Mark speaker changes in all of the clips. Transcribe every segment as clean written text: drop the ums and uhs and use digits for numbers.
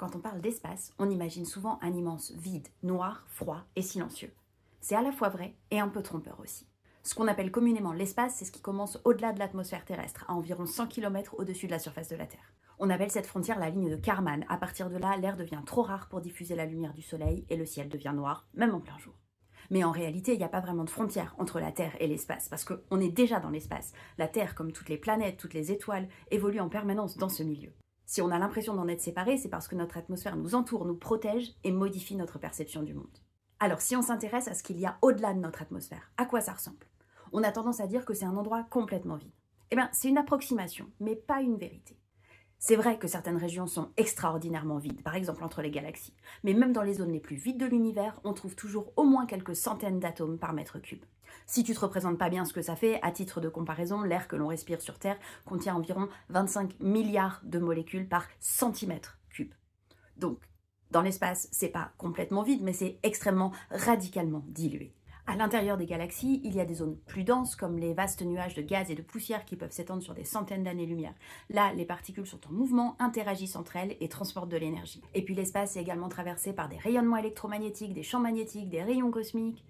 Speaker 1: Quand on parle d'espace, on imagine souvent un immense vide, noir, froid et silencieux. C'est à la fois vrai et un peu trompeur aussi. Ce qu'on appelle communément l'espace, c'est ce qui commence au-delà de l'atmosphère terrestre, à environ 100 km au-dessus de la surface de la Terre. On appelle cette frontière la ligne de Kármán. À partir de là, l'air devient trop rare pour diffuser la lumière du soleil et le ciel devient noir, même en plein jour. Mais en réalité, il n'y a pas vraiment de frontière entre la Terre et l'espace, parce qu'on est déjà dans l'espace. La Terre, comme toutes les planètes, toutes les étoiles, évolue en permanence dans ce milieu. Si on a l'impression d'en être séparé, c'est parce que notre atmosphère nous entoure, nous protège et modifie notre perception du monde. Alors si on s'intéresse à ce qu'il y a au-delà de notre atmosphère, à quoi ça ressemble? On a tendance à dire que c'est un endroit complètement vide. Eh bien, c'est une approximation, mais pas une vérité. C'est vrai que certaines régions sont extraordinairement vides, par exemple entre les galaxies. Mais même dans les zones les plus vides de l'univers, on trouve toujours au moins quelques centaines d'atomes par mètre cube. Si tu te représentes pas bien ce que ça fait, à titre de comparaison, l'air que l'on respire sur Terre contient environ 25 milliards de molécules par centimètre cube. Donc, dans l'espace, c'est pas complètement vide, mais c'est extrêmement radicalement dilué. À l'intérieur des galaxies, il y a des zones plus denses, comme les vastes nuages de gaz et de poussière qui peuvent s'étendre sur des centaines d'années-lumière. Là, les particules sont en mouvement, interagissent entre elles et transportent de l'énergie. Et puis l'espace est également traversé par des rayonnements électromagnétiques, des champs magnétiques, des rayons cosmiques.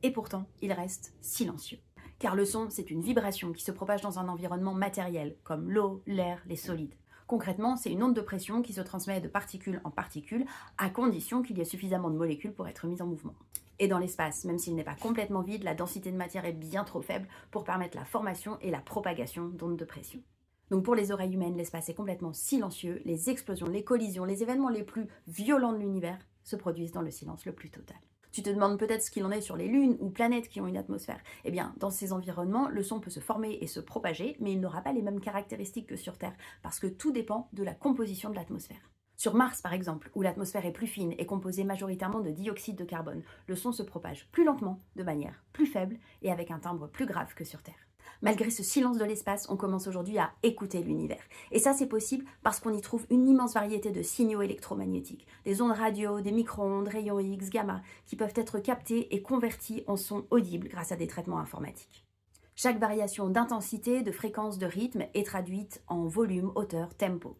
Speaker 1: Et pourtant, il reste silencieux. Car le son, c'est une vibration qui se propage dans un environnement matériel, comme l'eau, l'air, les solides. Concrètement, c'est une onde de pression qui se transmet de particule en particule, à condition qu'il y ait suffisamment de molécules pour être mises en mouvement. Et dans l'espace, même s'il n'est pas complètement vide, la densité de matière est bien trop faible pour permettre la formation et la propagation d'ondes de pression. Donc pour les oreilles humaines, l'espace est complètement silencieux, les explosions, les collisions, les événements les plus violents de l'univers se produisent dans le silence le plus total. Tu te demandes peut-être ce qu'il en est sur les lunes ou planètes qui ont une atmosphère. Eh bien, dans ces environnements, le son peut se former et se propager, mais il n'aura pas les mêmes caractéristiques que sur Terre, parce que tout dépend de la composition de l'atmosphère. Sur Mars, par exemple, où l'atmosphère est plus fine et composée majoritairement de dioxyde de carbone, le son se propage plus lentement, de manière plus faible et avec un timbre plus grave que sur Terre. Malgré ce silence de l'espace, on commence aujourd'hui à écouter l'univers. Et ça, c'est possible parce qu'on y trouve une immense variété de signaux électromagnétiques, des ondes radio, des micro-ondes, rayons X, gamma, qui peuvent être captés et convertis en sons audibles grâce à des traitements informatiques. Chaque variation d'intensité, de fréquence, de rythme est traduite en volume, hauteur, tempo.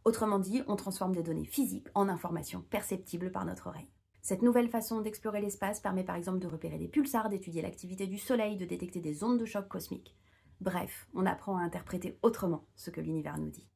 Speaker 1: Autrement dit, on transforme des données physiques en informations perceptibles par notre oreille. Cette nouvelle façon d'explorer l'espace permet par exemple de repérer des pulsars, d'étudier l'activité du Soleil, de détecter des ondes de choc cosmiques. Bref, on apprend à interpréter autrement ce que l'univers nous dit.